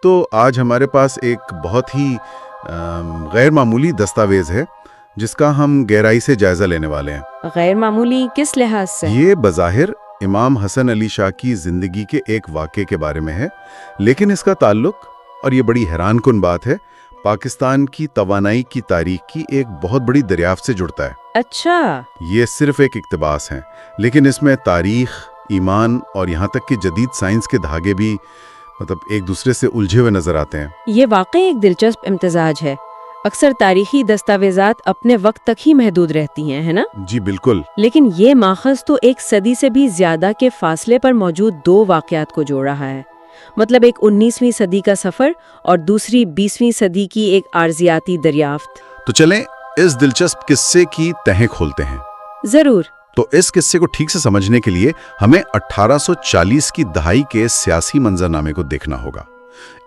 تو آج ہمارے پاس ایک بہت ہی غیر معمولی دستاویز ہے جس کا ہم گہرائی سے جائزہ لینے والے ہیں۔ غیر معمولی کس لحاظ سے؟ یہ بظاہر امام حسن علی شاہ کی زندگی کے ایک واقعے کے بارے میں ہے، لیکن اس کا تعلق، اور یہ بڑی حیران کن بات ہے، پاکستان کی توانائی کی تاریخ کی ایک بہت بڑی دریافت سے جڑتا ہے۔ اچھا، یہ صرف ایک اقتباس ہیں، لیکن اس میں تاریخ، ایمان اور یہاں تک کہ جدید سائنس کے دھاگے بھی ایک دوسرے سے الجھے ہوئے نظر آتے ہیں۔ یہ واقعی ایک دلچسپ امتزاج ہے۔ اکثر تاریخی دستاویزات اپنے وقت تک ہی محدود رہتی ہیں، ہے نا؟ جی بالکل۔ لیکن یہ ماخذ تو ایک صدی سے بھی زیادہ کے فاصلے پر موجود دو واقعات کو جوڑ رہا ہے، مطلب ایک 19ویں صدی کا سفر اور دوسری 20ویں صدی کی ایک ارضیاتی دریافت۔ تو چلیں اس دلچسپ قصے کی تہیں کھولتے ہیں۔ ضرور۔ تو اس قصے کو ٹھیک سے سمجھنے کے لیے ہمیں 1840 کی دہائی کے سیاسی منظرنامے کو دیکھنا ہوگا۔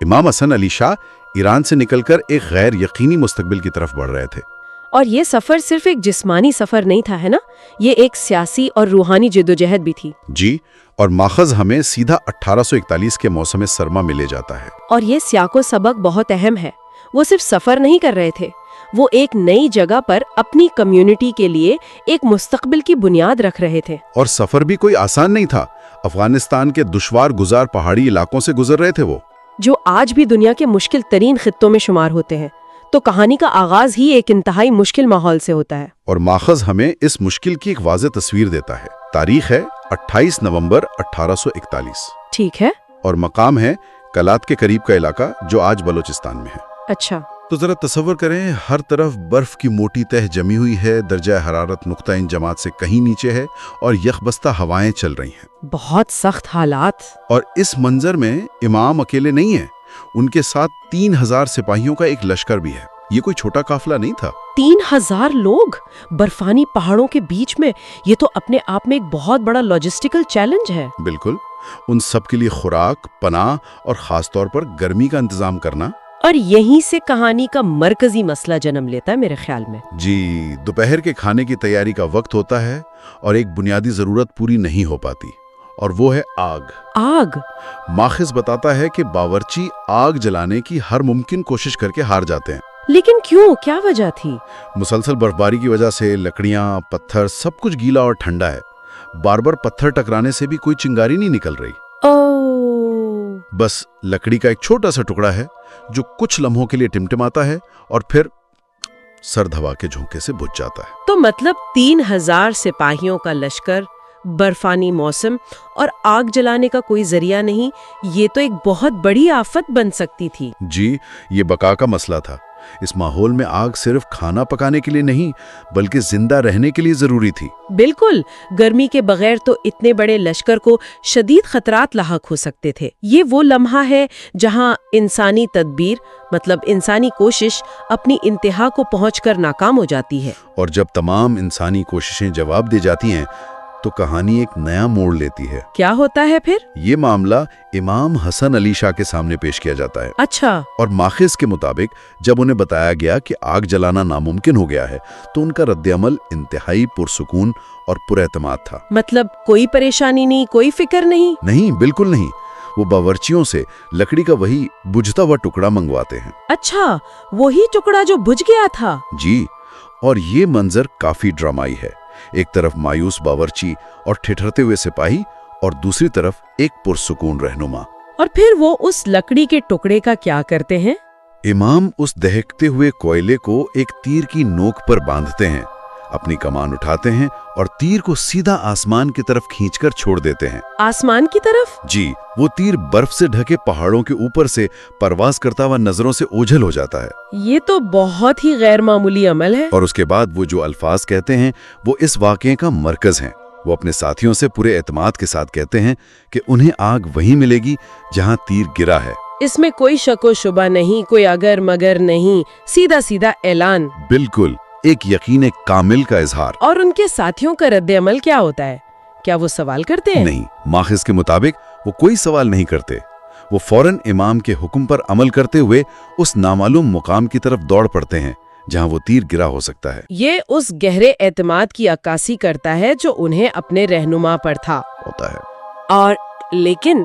امام حسن علی شاہ ایران سے نکل کر ایک غیر یقینی مستقبل کی طرف بڑھ رہے تھے۔ اور یہ سفر صرف ایک جسمانی سفر نہیں تھا، ہے نا؟ یہ ایک سیاسی اور روحانی جدوجہد بھی تھی۔ جی، اور ماخذ ہمیں سیدھا 1841 کے موسم سرما میں لے جاتا ہے۔ اور یہ سیاق و سبق بہت اہم ہے۔ وہ صرف سفر نہیں کر رہے تھے، وہ ایک نئی جگہ پر اپنی کمیونٹی کے لیے ایک مستقبل کی بنیاد رکھ رہے تھے۔ اور سفر بھی کوئی آسان نہیں تھا۔ افغانستان کے دشوار گزار پہاڑی علاقوں سے گزر رہے تھے وہ، جو آج بھی دنیا کے مشکل ترین خطوں میں شمار ہوتے ہیں۔ تو کہانی کا آغاز ہی ایک انتہائی مشکل ماحول سے ہوتا ہے۔ اور ماخذ ہمیں اس مشکل کی ایک واضح تصویر دیتا ہے۔ تاریخ ہے 28 نومبر 1841۔ ٹھیک ہے۔ اور مقام ہے کلات کے قریب کا علاقہ جو آج بلوچستان میں ہے۔ اچھا، تو ذرا تصور کریں، ہر طرف برف کی موٹی تہ جمی ہوئی ہے، درجہ حرارت نقطہ انجماد سے کہیں نیچے ہے، اور یخبستہ ہوائیں چل رہی ہیں۔ بہت سخت حالات۔ اور اس منظر میں امام اکیلے نہیں ہیں، ان کے ساتھ 3000 سپاہیوں کا ایک لشکر بھی ہے۔ یہ کوئی چھوٹا قافلہ نہیں تھا۔ 3000 لوگ برفانی پہاڑوں کے بیچ میں، یہ تو اپنے آپ میں ایک بہت بڑا لاجسٹیکل چیلنج ہے۔ بالکل، ان سب کے لیے خوراک، پناہ اور خاص طور پر گرمی کا انتظام کرنا۔ اور یہیں سے کہانی کا مرکزی مسئلہ جنم لیتا ہے میرے خیال میں۔ جی، دوپہر کے کھانے کی تیاری کا وقت ہوتا ہے اور ایک بنیادی ضرورت پوری نہیں ہو پاتی، اور وہ ہے آگ۔ آگ؟ ماخذ بتاتا ہے کہ باورچی آگ جلانے کی ہر ممکن کوشش کر کے ہار جاتے ہیں۔ لیکن کیوں؟ کیا وجہ تھی؟ مسلسل برفباری کی وجہ سے لکڑیاں، پتھر، سب کچھ گیلا اور ٹھنڈا ہے۔ بار بار پتھر ٹکرانے سے بھی کوئی چنگاری نہیں نکل رہی۔ بس لکڑی کا ایک چھوٹا سا ٹکڑا ہے جو کچھ لمحوں کے لیے ٹمٹماتا ہے اور پھر سرد ہوا کے جھونکے سے بجھ جاتا ہے۔ تو مطلب 3000 سپاہیوں کا لشکر، برفانی موسم اور آگ جلانے کا کوئی ذریعہ نہیں، یہ تو ایک بہت بڑی آفت بن سکتی تھی۔ جی، یہ بقا کا مسئلہ تھا۔ اس ماحول میں آگ صرف کھانا پکانے کے لیے نہیں بلکہ زندہ رہنے کے لیے ضروری تھی۔ بالکل، گرمی کے بغیر تو اتنے بڑے لشکر کو شدید خطرات لاحق ہو سکتے تھے۔ یہ وہ لمحہ ہے جہاں انسانی تدبیر، مطلب انسانی کوشش، اپنی انتہا کو پہنچ کر ناکام ہو جاتی ہے۔ اور جب تمام انسانی کوششیں جواب دے جاتی ہیں تو کہانی ایک نیا موڑ لیتی ہے۔ کیا ہوتا ہے پھر؟ یہ معاملہ امام حسن علی شاہ کے سامنے پیش کیا جاتا ہے۔ اچھا۔ اور ماخذ کے مطابق جب انہیں بتایا گیا کہ آگ جلانا ناممکن ہو گیا ہے تو ان کا رد عمل انتہائی پرسکون اور پر اعتماد تھا۔ مطلب کوئی پریشانی نہیں، کوئی فکر نہیں؟ نہیں، بالکل نہیں۔ وہ باورچیوں سے لکڑی کا وہی بجھتا ہوا ٹکڑا منگواتے ہیں۔ اچھا، وہی ٹکڑا جو بجھ گیا تھا؟ جی، اور یہ منظر کافی ڈرامائی ہے۔ ایک طرف مایوس باورچی اور ٹھٹھرتے ہوئے سپاہی، اور دوسری طرف ایک پرسکون رہنما۔ اور پھر وہ اس لکڑی کے ٹکڑے کا کیا کرتے ہیں؟ امام اس دہکتے ہوئے کوئلے کو ایک تیر کی نوک پر باندھتے ہیں، اپنی کمان اٹھاتے ہیں اور تیر کو سیدھا آسمان کی طرف کھینچ کر چھوڑ دیتے ہیں۔ آسمان کی طرف؟ جی، وہ تیر برف سے ڈھکے پہاڑوں کے اوپر سے پرواز کرتا ہوا نظروں سے اوجھل ہو جاتا ہے۔ یہ تو بہت ہی غیر معمولی عمل ہے۔ اور اس کے بعد وہ جو الفاظ کہتے ہیں وہ اس واقعے کا مرکز ہیں۔ وہ اپنے ساتھیوں سے پورے اعتماد کے ساتھ کہتے ہیں کہ انہیں آگ وہیں ملے گی جہاں تیر گرا ہے۔ اس میں کوئی شک و شبہ نہیں، کوئی اگر مگر نہیں، سیدھا سیدھا اعلان۔ بالکل، ایک یقین کامل کا اظہار۔ اور ان کے ساتھیوں کا رد عمل کیا ہوتا ہے؟ کیا وہ سوال کرتے ہیں؟ نہیں، ماخذ کے مطابق وہ کوئی سوال نہیں کرتے۔ وہ فوراً امام کے حکم پر عمل کرتے ہوئے اس نامعلوم مقام کی طرف دوڑ پڑتے ہیں جہاں وہ تیر گرا ہو سکتا ہے۔ یہ اس گہرے اعتماد کی عکاسی کرتا ہے جو انہیں اپنے رہنما پر تھا۔ ہوتا ہے۔ اور لیکن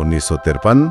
1953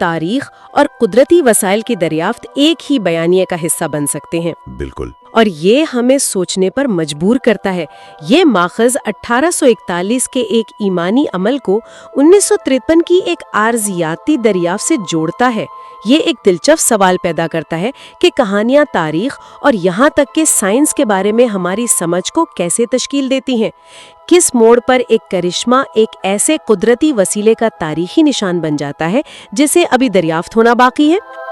تاریخ اور قدرتی وسائل کی دریافت ایک ہی بیانیے کا حصہ بن سکتے ہیں، بالکل۔ اور یہ ہمیں سوچنے پر مجبور کرتا ہے۔ یہ ماخذ 1841 کے ایک ایمانی عمل کو 1953 کی ایک عارضیاتی دریافت سے جوڑتا ہے۔ یہ ایک دلچسپ سوال پیدا کرتا ہے کہ کہانیاں تاریخ اور یہاں تک کہ سائنس کے بارے میں ہماری سمجھ کو کیسے تشکیل دیتی ہیں۔ کس موڑ پر ایک کرشمہ ایک ایسے قدرتی وسیلے کا تاریخی نشان بن جاتا ہے جسے ابھی دریافت ہونا باقی ہے؟